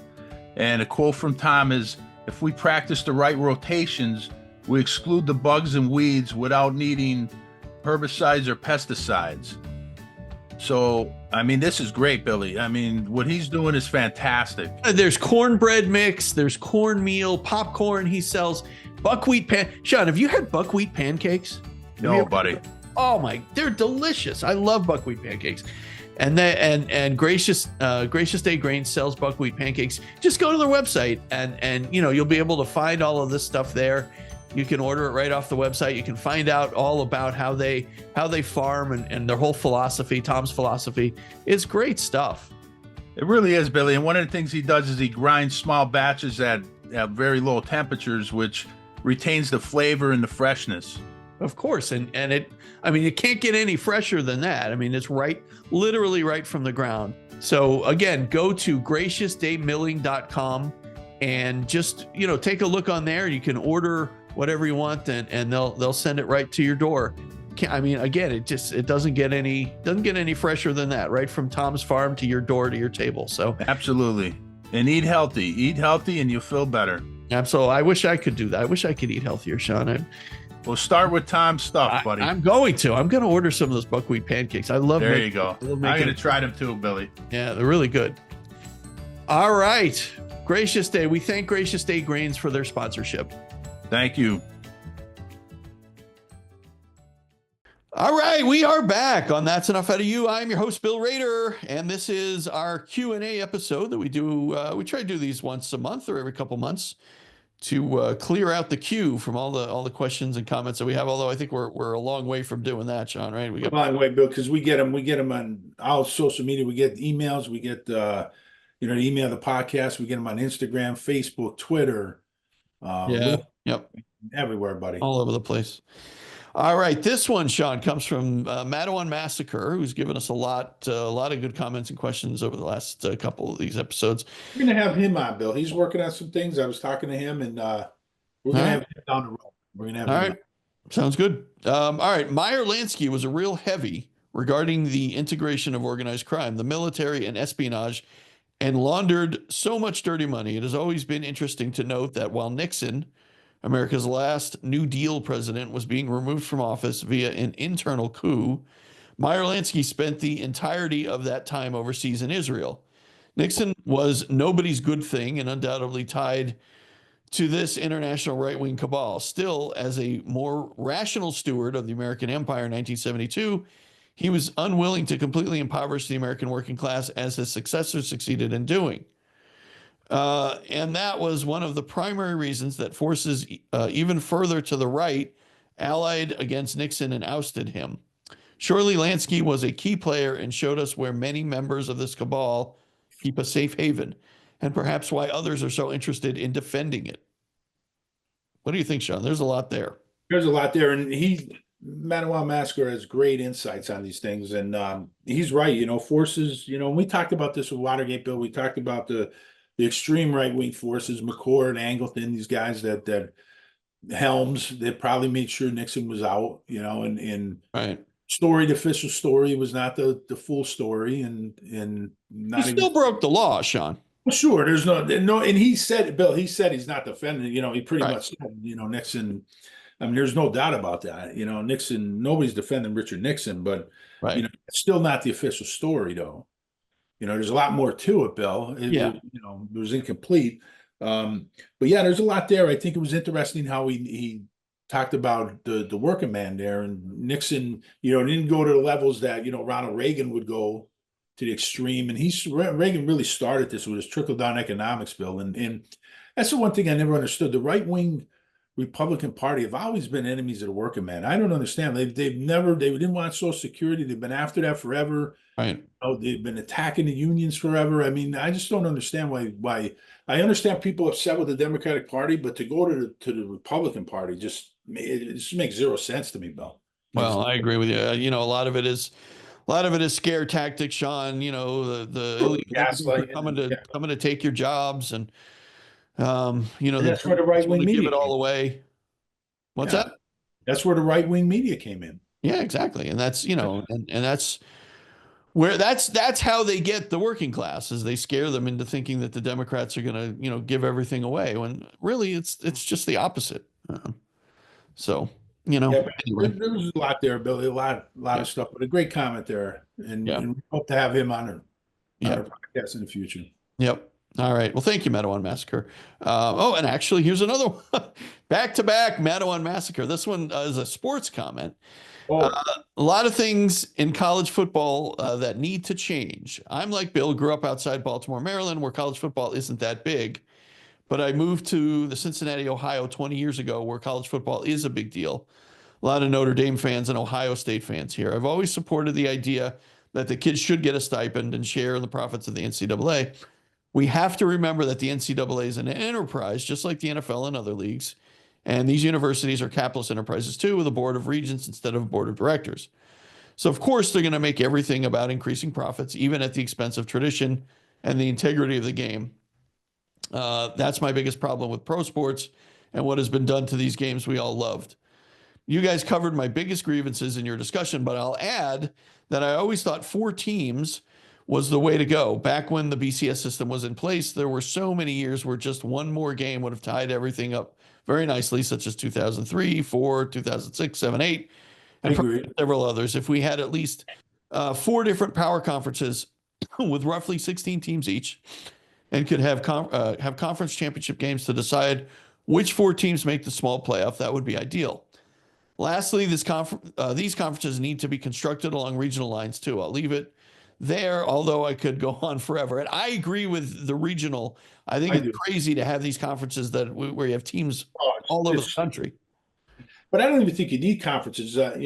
And a quote from Tom is, "If we practice the right rotations, we exclude the bugs and weeds without needing herbicides or pesticides." So, I mean, this is great, Billy. I mean, what he's doing is fantastic. There's cornbread mix, there's cornmeal, popcorn he sells, buckwheat Sean, have you had buckwheat pancakes? No, buddy. Oh my, they're delicious. I love buckwheat pancakes. And Gracious Day Grain sells buckwheat pancakes. Just go to their website and you'll be able to find all of this stuff there. You can order it right off the website. You can find out all about how they farm and their whole philosophy, Tom's philosophy. It's great stuff. It really is, Billy. And one of the things he does is he grinds small batches at very low temperatures, which retains the flavor and the freshness. Of course. And it can't get any fresher than that. I mean, it's literally right from the ground. So again, go to graciousdaymilling.com and just, take a look on there. You can order whatever you want and they'll send it right to your door. Again, it doesn't get any fresher than that, right from Tom's farm to your door to your table. So absolutely. And eat healthy and you'll feel better. Absolutely. I wish I could do that. I wish I could eat healthier, Sean. We'll start with Tom's stuff, buddy. I'm going to order some of those buckwheat pancakes. I love There you go. I'm going to try them too, Billy. Yeah, they're really good. All right. Gracious Day. We thank Gracious Day Grains for their sponsorship. Thank you. All right, we are back on That's Enough Out of You. I'm your host, Bill Rader, and this is our Q&A episode that we do. We try to do these once a month or every couple months to clear out the queue from all the questions and comments that we have. Although I think we're a long way from doing that, Sean. Right? We got a long way, Bill, because we get them on all social media. We get emails. We get the email the podcast. We get them on Instagram, Facebook, Twitter. Yep. Everywhere, buddy. All over the place. All right. This one, Sean, comes from Madawan Massacre, who's given us a lot of good comments and questions over the last couple of these episodes. We're going to have him on, Bill. He's working on some things. I was talking to him, and we're going to have him down the road. We're going to have him. All right. Sounds good. All right. Meyer Lansky was a real heavy regarding the integration of organized crime, the military, and espionage, and laundered so much dirty money. It has always been interesting to note that while Nixon, America's last New Deal president, was being removed from office via an internal coup, Meyer Lansky spent the entirety of that time overseas in Israel. Nixon was nobody's good thing and undoubtedly tied to this international right-wing cabal. Still, as a more rational steward of the American empire in 1972, he was unwilling to completely impoverish the American working class as his successor succeeded in doing. And that was one of the primary reasons that forces even further to the right allied against Nixon and ousted him. Surely Lansky was a key player and showed us where many members of this cabal keep a safe haven, and perhaps why others are so interested in defending it. What do you think, Sean? There's a lot there. There's a lot there, and Madawan Massacre has great insights on these things, and he's right. Forces. We talked about this with Watergate, Bill. We talked about the extreme right-wing forces, McCord and Angleton, these guys that Helms, that probably made sure Nixon was out. And right. The official story was not the full story, and not he still broke the law, Sean. Well, sure. There's no, and he said, Bill, he's not defending. He pretty much said, Nixon. I mean, there's no doubt about that. Nixon. Nobody's defending Richard Nixon, but it's still not the official story, though. There's a lot more to it, Bill. It was incomplete. But yeah, there's a lot there. I think it was interesting how he talked about the working man there, and Nixon, didn't go to the levels that Ronald Reagan would go to the extreme, and Reagan really started this with his trickle down economics, Bill, and that's the one thing I never understood. The right wing Republican Party have always been enemies of the working man. I don't understand. They didn't want Social Security. They've been after that forever. Right. They've been attacking the unions forever. I mean, I just don't understand why. I understand people upset with the Democratic Party, but to go to the Republican Party it just makes zero sense to me, Bill. Well, I agree with you. A lot of it is scare tactics, Sean. The gaslighting, coming to take your jobs, and that's where the right wing media give it all away. What's that? That's where the right wing media came in. Yeah, exactly. And that's and that's where that's how they get the working class, is they scare them into thinking that the Democrats are going to give everything away, when really it's just the opposite. So you know, Yeah, but anyway, there was a lot there, Billy. A lot yeah, of stuff, but a great comment there, yeah, and we hope to have him on yeah, our podcast in the future. yep. All right. Well, thank you, Mattawan Massacre. Oh, and actually, here's another one. Back to back Mattawan Massacre. This one is a sports comment. Uh, Oh, a lot of things in college football that need to change. I'm like Bill, grew up outside Baltimore, Maryland, where college football isn't that big. But I moved to the Cincinnati, Ohio 20 years ago, where college football is a big deal. A lot of Notre Dame fans and Ohio State fans here. I've always supported the idea that the kids should get a stipend and share in the profits of the NCAA. We have to remember that the NCAA is an enterprise, just like the NFL and other leagues. And these universities are capitalist enterprises too, with a board of regents instead of a board of directors. So, of course, they're going to make everything about increasing profits, even at the expense of tradition and the integrity of the game. That's my biggest problem with pro sports and what has been done to these games we all loved. You guys covered my biggest grievances in your discussion, but I'll add that I always thought 4 teams was the way to go. Back when the BCS system was in place, there were so many years where just one more game would have tied everything up very nicely, such as 2003, 4, 2006, 7, 8, and several others. If we had at least 4 different power conferences with roughly 16 teams each, and could have conference championship games to decide which 4 teams make the small playoff, that would be ideal. Lastly, these conferences need to be constructed along regional lines too. I'll leave it there, although I could go on forever. And I agree with the regional. I think it's crazy to have these conferences where you have teams all over the country. But I don't even think you need conferences. Right.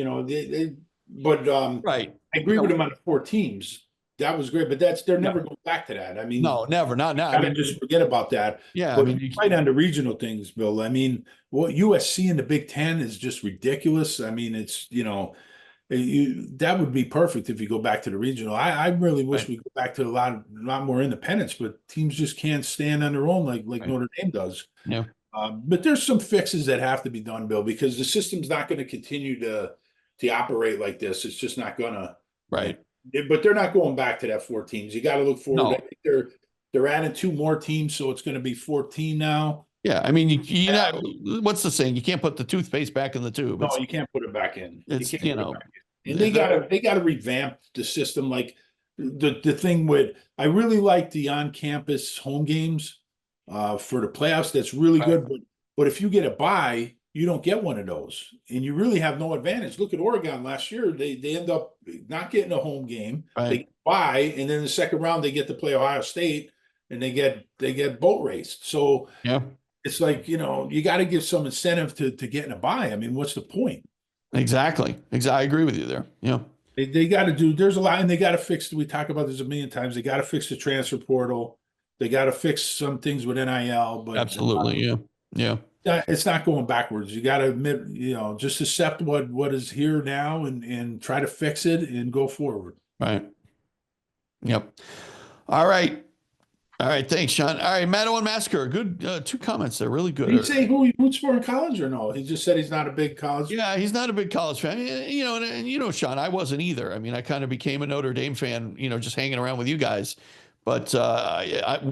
I agree with him on the 4 teams. That was great, but they're never going back to that. I mean, no, never, not now. I mean, just forget about that. Yeah, but I mean, right on the regional things, Bill. I mean, what USC in the Big Ten is just ridiculous. I mean, it's that would be perfect if you go back to the regional. I really wish we go back to a lot more independence, but teams just can't stand on their own like Notre Dame does. Yeah. But there's some fixes that have to be done, Bill, because the system's not going to continue to operate like this. It's just not gonna. Right. But they're not going back to that 4 teams. You got to look forward. No. I think they're adding 2 more teams, so it's going to be 14 now. Yeah, I mean, you know, what's the saying? You can't put the toothpaste back in the tube. No, you can't put it back in. It's and they got to revamp the system. Like the thing with, I really like the on-campus home games for the playoffs. That's really good. But if you get a bye, you don't get one of those, and you really have no advantage. Look at Oregon last year; they end up not getting a home game. Right. They bye, and then the second round they get to play Ohio State, and they get boat raced. So yeah, it's like you got to give some incentive to getting a bye. I mean, what's the point? Exactly. I agree with you there. Yeah, they got to do. There's a lot, and they got to fix. We talk about this a million times. They got to fix the transfer portal. They got to fix some things with NIL. But absolutely, yeah. It's not going backwards. You got to admit, just accept what is here now and try to fix it and go forward. Right. Yep. All right. Thanks, Sean. All right. Mattawan Massacre. Good. 2 comments there. Really good. Did he say who he roots for in college or no? He just said he's not a big college. Yeah, he's not a big college fan. And Sean, I wasn't either. I mean, I kind of became a Notre Dame fan, just hanging around with you guys. But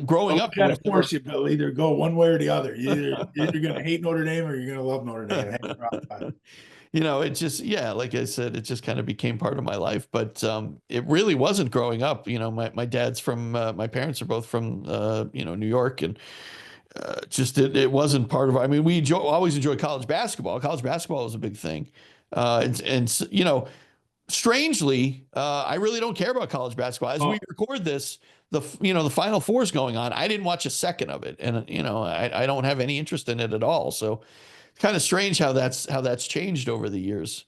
growing up, got to force you, Bill. Either go one way or the other. You're either going to hate Notre Dame or you're going to love Notre Dame. It just, like I said, it just kind of became part of my life. But it really wasn't growing up. My dad's from, my parents are both from, New York, and it wasn't part of. I mean, we always enjoyed college basketball. College basketball was a big thing, strangely, I really don't care about college basketball. As we record this, the Final Four is going on. I didn't watch a second of it, and I don't have any interest in it at all. So it's kind of strange how that's changed over the years.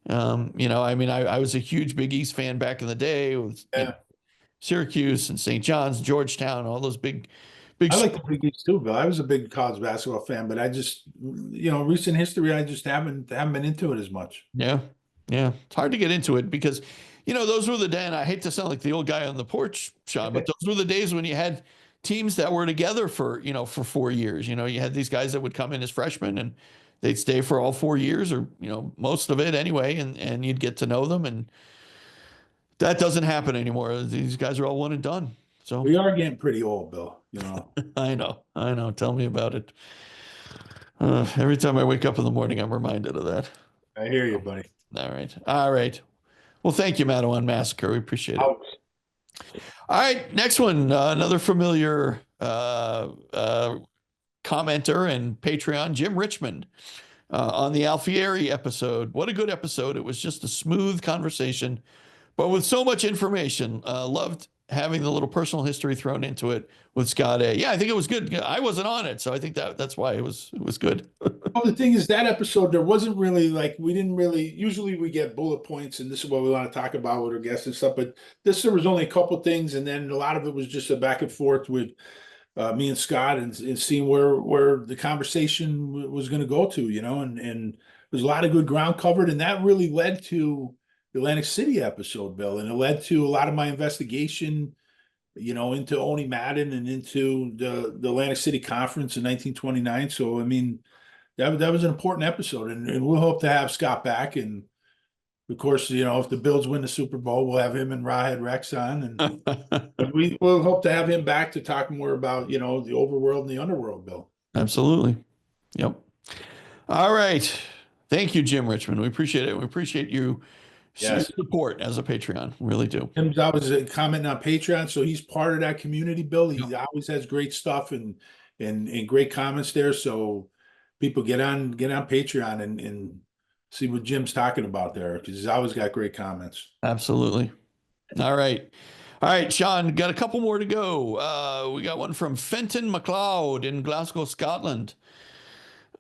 I mean, I was a huge Big East fan back in the day with Syracuse and St. John's, Georgetown, all those big. I like the Big East too, Bill. I was a big college basketball fan, but I just, recent history, I just haven't been into it as much. Yeah. It's hard to get into it because, those were the days, and I hate to sound like the old guy on the porch, Sean, but those were the days when you had teams that were together for 4 years. You had these guys that would come in as freshmen and they'd stay for all 4 years or, most of it anyway. And you'd get to know them. And that doesn't happen anymore. These guys are all one and done. So we are getting pretty old, Bill, I know. Tell me about it. Every time I wake up in the morning, I'm reminded of that. I hear you, buddy. All right. All right. Well, thank you, Madawan Massacre. We appreciate it. Out. All right. Next one. Another familiar commenter and Patreon, Jim Richmond, on the Alfieri episode. What a good episode. It was just a smooth conversation, but with so much information. Loved having the little personal history thrown into it with Scott A. Yeah, I think it was good. I wasn't on it, so I think that's why it was good. Well, the thing is, that episode, there wasn't really like, we didn't really, usually we get bullet points and this is what we want to talk about with our guests and stuff, but there was only a couple things, and then a lot of it was just a back and forth with me and Scott, and seeing where the conversation was going to go to, and there's a lot of good ground covered, and that really led to the Atlantic City episode, Bill, and it led to a lot of my investigation, into Owney Madden and into the Atlantic City Conference in 1929. So, I mean, that was an important episode, and we'll hope to have Scott back. And of course, if the Bills win the Super Bowl, we'll have him and Rawhead Rex on, and we'll hope to have him back to talk more about, the overworld and the underworld, Bill. Absolutely. Yep. All right. Thank you, Jim Richmond. We appreciate it. We appreciate you. Yes. Support as a Patreon. We really do. Tim's always commenting on Patreon, so he's part of that community, Bill. He always has great stuff and great comments there. So people get on Patreon and see what Jim's talking about there, because he's always got great comments. Absolutely. All right. Sean, got a couple more to go. We got one from Fenton McLeod in Glasgow, Scotland.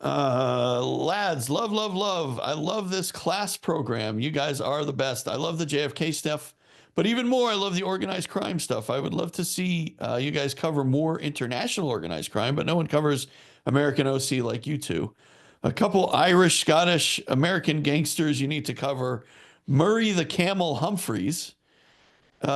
Lads, love. I love this class program. You guys are the best. I love the JFK stuff, but even more, I love the organized crime stuff. I would love to see you guys cover more international organized crime, but no one covers American OC like you two. A couple Irish, Scottish, American gangsters you need to cover: Murray the Camel Humphreys,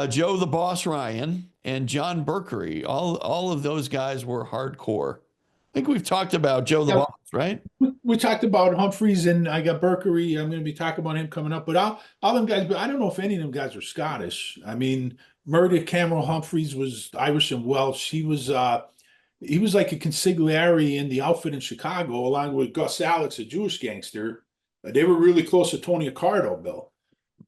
Joe the Boss Ryan, and John Berkery. All of those guys were hardcore. I think we've talked about Joe the Boss, right? We talked about Humphreys, and I got Berkery. I'm going to be talking about him coming up. But all them guys, but I don't know if any of them guys are Scottish. I mean, Murray Cameron Humphreys was Irish and Welsh. He was like a consigliere in the outfit in Chicago, along with Gus Alex, a Jewish gangster. They were really close to Tony Accardo, Bill.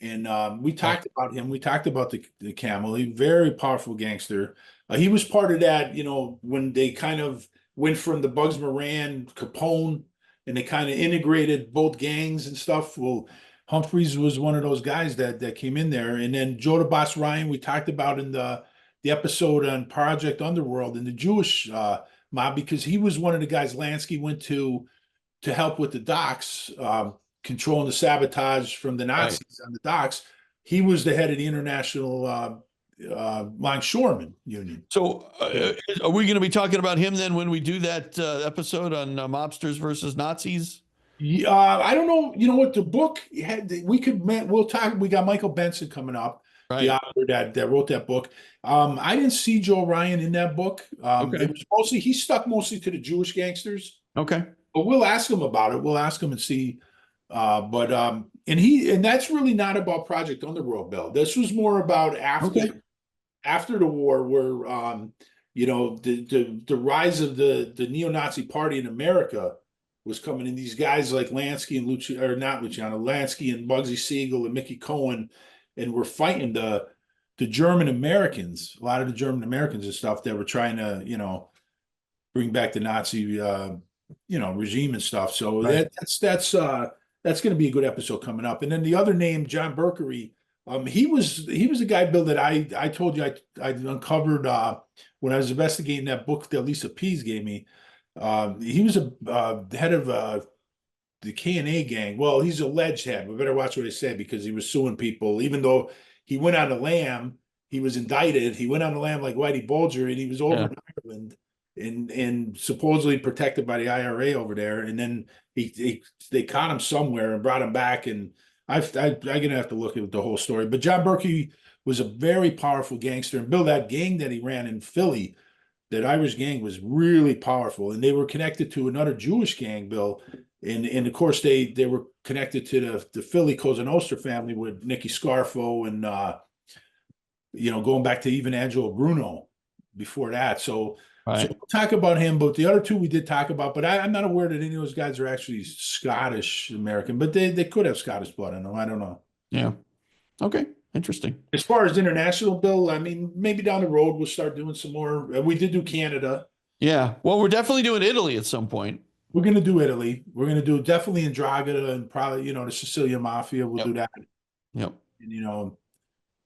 And we talked about him. We talked about the Camel. He's a very powerful gangster. He was part of that, when they kind of went from the Bugs Moran, Capone, and they kind of integrated both gangs and stuff. Well, Humphreys was one of those guys that came in there. And then Joe the Boss Ryan, we talked about in the episode on Project Underworld and the Jewish mob, because he was one of the guys Lansky went to help with the docks, controlling the sabotage from the Nazis on the docks. He was the head of the International Longshoremen Union. So are we going to be talking about him then when we do that episode on mobsters versus Nazis? I don't know. You know what, the book had, we'll talk. We got Michael Benson coming up, the author that wrote that book. I didn't see Joe Ryan in that book. It was mostly, he stuck mostly to the Jewish gangsters. Okay. But we'll ask him about it. We'll ask him and see. And that's really not about Project Underworld, Bill. This was more about after the war, where the rise of the neo-Nazi party in America was coming in. These guys like Lansky and Lansky and Bugsy Siegel and Mickey Cohen, and were fighting the German Americans, a lot of the German Americans and stuff that were trying to, bring back the Nazi, regime and stuff. So that's going to be a good episode coming up. And then the other name, John Berkery, he was a guy, Bill, that I told you I uncovered when I was investigating that book that Lisa Pease gave me. He was a head of the K&A gang. Well, he's alleged head. We better watch what I say, because he was suing people, even though he went on the lam. He was indicted. He went on the lam like Whitey Bulger, and he was over in Ireland and supposedly protected by the IRA over there. And then they caught him somewhere and brought him back. And I'm gonna have to look at the whole story. But John Berkey was a very powerful gangster, and Bill, that gang that he ran in Philly, that Irish gang, was really powerful, and they were connected to another Jewish gang, Bill, and of course they were connected to the Philly Cosa Nostra family with Nicky Scarfo and going back to even Angelo Bruno before that. So So Right. we'll talk about him, but the other two we did talk about. But I'm not aware that any of those guys are actually Scottish American, but they could have Scottish blood in them. I don't know. Yeah. Okay. Interesting. As far as international, Bill, I mean, maybe down the road we'll start doing some more. We did do Canada. Yeah. Well, we're definitely doing Italy at some point. We're going to do Italy. We're going to do definitely Andromeda and probably, the Sicilian Mafia. We'll do that. Yep. And,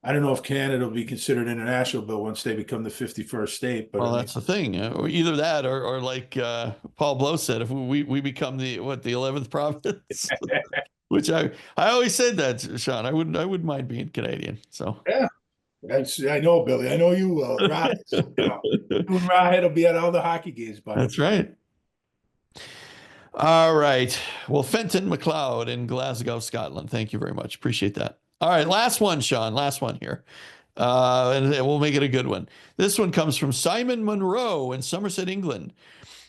I don't know if Canada will be considered international, Bill, once they become the 51st state. But Well, that's the thing. Or either that or like Paul Blow said, if we become the 11th province, which I always said that, Sean. I wouldn't mind being Canadian. So yeah. I know, Billy. I know you will. Rawhead. Rawhead will be at all the hockey games, buddy. that's right. All right. Well, Fenton McLeod in Glasgow, Scotland. Thank you very much. Appreciate that. All right. Last one, Sean. Last one here. And we'll make it a good one. This one comes from Simon Monroe in Somerset, England.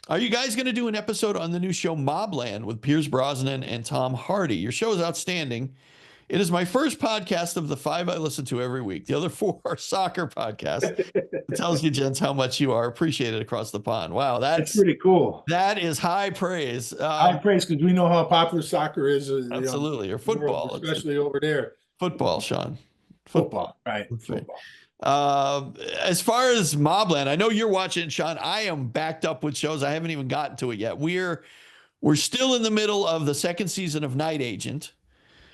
Are you guys going to do an episode on the new show MobLand with Pierce Brosnan and Tom Hardy? Your show is outstanding. It is my first podcast of the 5 I listen to every week. The other 4 are soccer podcasts. It tells you, gents, how much you are appreciated across the pond. Wow, that's pretty cool. That is high praise. High praise, because we know how popular soccer is. Absolutely, or football, especially over there. Football, Sean. Football, right? Football. As far as MobLand, I know you're watching, Sean. I am backed up with shows. I haven't even gotten to it yet. We're still in the middle of the 2nd season of Night Agent.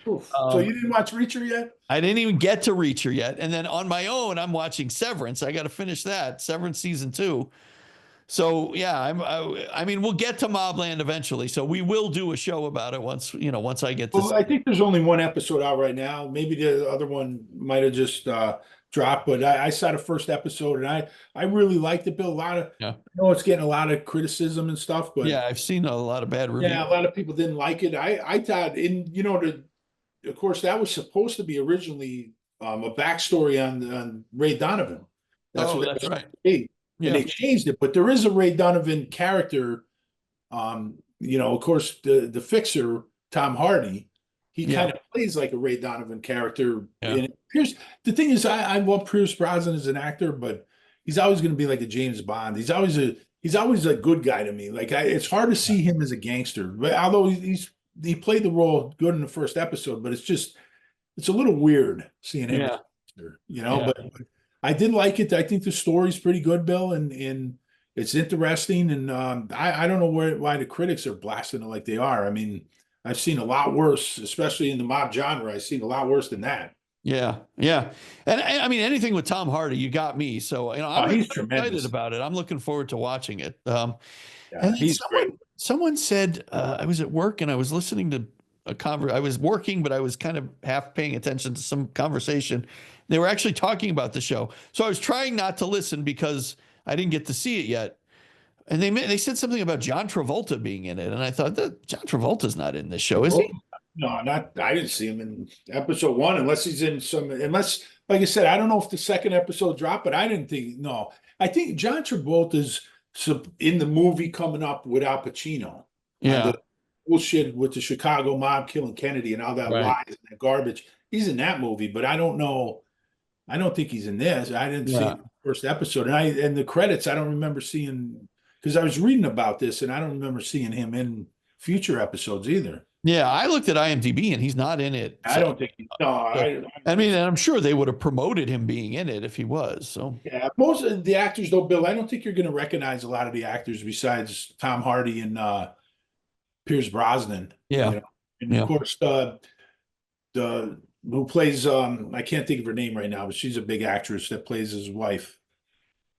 So you didn't watch Reacher yet? I didn't even get to Reacher yet. And then on my own, I'm watching Severance. I got to finish that, Severance season 2. So yeah, I mean, we'll get to MobLand eventually. So we will do a show about it once I get to. Well, I think there's only one episode out right now. Maybe the other one might have just dropped, but I saw the first episode and I really liked it, Bill. I know it's getting a lot of criticism and stuff, but yeah, I've seen a lot of bad reviews. Yeah, a lot of people didn't like it. I thought, of course, that was supposed to be originally a backstory on Ray Donovan. That's right. And they changed it, but there is a Ray Donovan character. Of course, the fixer, Tom Hardy, he kind of plays like a Ray Donovan character. Yeah. And the thing is, I love Pierce Brosnan as an actor, but he's always going to be like a James Bond. He's always a good guy to me. Like it's hard to see him as a gangster, but although he played the role good in the first episode, but it's a little weird seeing him. But I did like it. I think the story's pretty good, Bill, and it's interesting. And I don't know why the critics are blasting it like they are. I mean, I've seen a lot worse, especially in the mob genre. I've seen a lot worse than that. Yeah. And I mean, anything with Tom Hardy, you got me. So, I'm he's excited about it. I'm looking forward to watching it. And he's great. Someone said, I was at work and I was listening to I was working, but I was kind of half paying attention to some conversation. They were actually talking about the show. So I was trying not to listen because I didn't get to see it yet. And they said something about John Travolta being in it. And I thought that John Travolta's not in this show, is he? No, I didn't see him in episode 1, unless he's in like I said, I don't know if the second episode dropped, but I didn't think, no. I think John Travolta's in the movie coming up with Al Pacino. Yeah. The bullshit with the Chicago mob killing Kennedy and all that lies and that garbage. He's in that movie, but I don't know. I don't think he's in this. I didn't see the first episode. And the credits, I don't remember seeing, because I was reading about this and I don't remember seeing him in future episodes either. Yeah, I looked at IMDb and he's not in it. I don't think I mean, I'm sure they would have promoted him being in it if he was. So yeah, most of the actors though, Bill, I don't think you're going to recognize a lot of the actors besides Tom Hardy and Pierce Brosnan. Yeah. And of course the who plays I can't think of her name right now, but she's a big actress that plays his wife.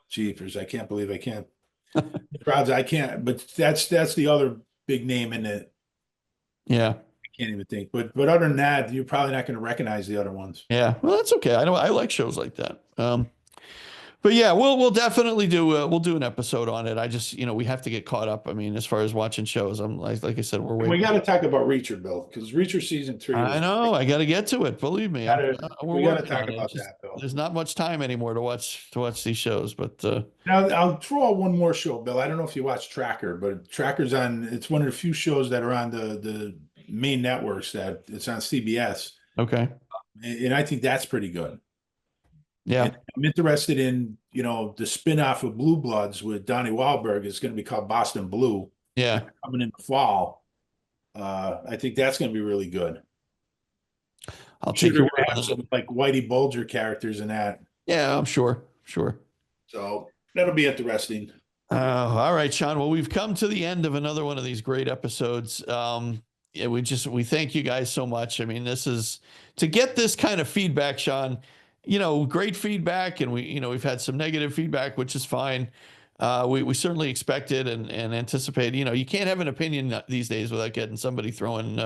Jeepers, I can't believe I can't. I can't, but that's the other big name in it. Yeah. I can't even think. But other than that, you're probably not going to recognize the other ones. Yeah. Well, that's okay. I know I like shows like that. But yeah, we'll definitely do an episode on it. I just, we have to get caught up. I mean, as far as watching shows, I'm like I said, we're waiting. We got to talk about Reacher, Bill, because Reacher season 3. I know. I got to get to it. Believe me. We got to talk about that, Bill. There's not much time anymore to watch these shows, but now I'll throw out one more show, Bill. I don't know if you watch Tracker, but Tracker's on. It's one of the few shows that are on the main networks that it's on CBS. Okay. And I think that's pretty good. Yeah. And I'm interested in, the spin-off of Blue Bloods with Donnie Wahlberg is going to be called Boston Blue. Yeah. Coming in the fall. I think that's going to be really good. I'll I'm sure take they're your going to word have on it. some like Whitey Bulger characters in that. Yeah, I'm sure. So that'll be interesting. All right, Sean. Well, we've come to the end of another one of these great episodes. Yeah, we thank you guys so much. I mean, this is to get this kind of feedback, Sean, great feedback, and we've had some negative feedback, which is fine. We certainly expected and anticipate, you can't have an opinion these days without getting somebody throwing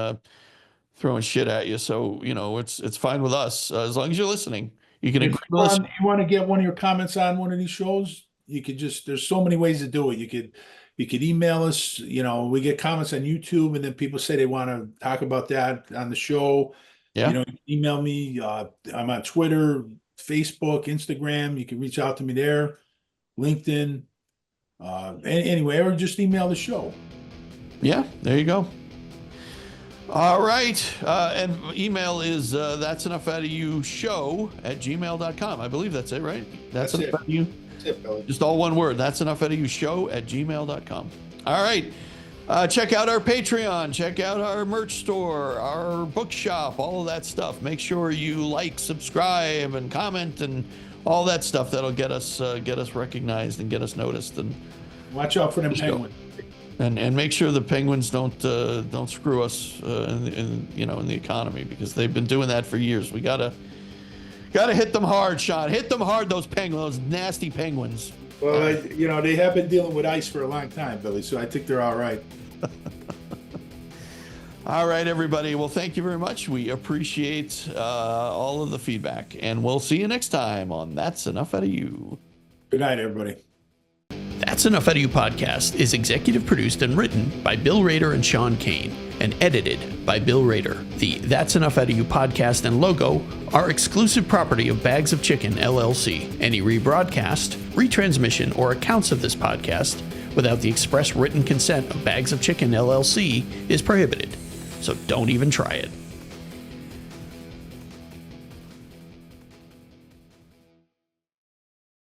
shit at you. So, it's fine with us as long as you're listening. You can If agree with us. you want to get one of your comments on one of these shows, you could there's so many ways to do it. You could email us, we get comments on YouTube and then people say they want to talk about that on the show. Yeah. You can email me. I'm on Twitter, Facebook, Instagram. You can reach out to me there, LinkedIn. Anyway, or just email the show. Yeah, there you go. All right. And email is that's enough out of you show@gmail.com. I believe that's it, right? That's enough out of you. That's it, Billy. Just all one word. That's enough out of you show@gmail.com. All right. Check out our Patreon. Check out our merch store, our bookshop, all of that stuff. Make sure you like, subscribe, and comment, and all that stuff. That'll get us recognized and get us noticed. And Watch out for them penguins. And make sure the penguins don't screw us in the economy, because they've been doing that for years. We gotta hit them hard, Sean. Hit them hard, those nasty penguins. Well, they have been dealing with ice for a long time, Billy, so I think they're all right. All right, everybody. Well, thank you very much. We appreciate all of the feedback, and we'll see you next time on That's Enough Out of You. Good night, everybody. That's Enough Out of You podcast is executive produced and written by Bill Rader and Sean Kane, and edited by Bill Rader. The That's Enough Out of You podcast and logo are exclusive property of Bags of Chicken, LLC. Any rebroadcast, retransmission, or accounts of this podcast without the express written consent of Bags of Chicken, LLC is prohibited. So don't even try it.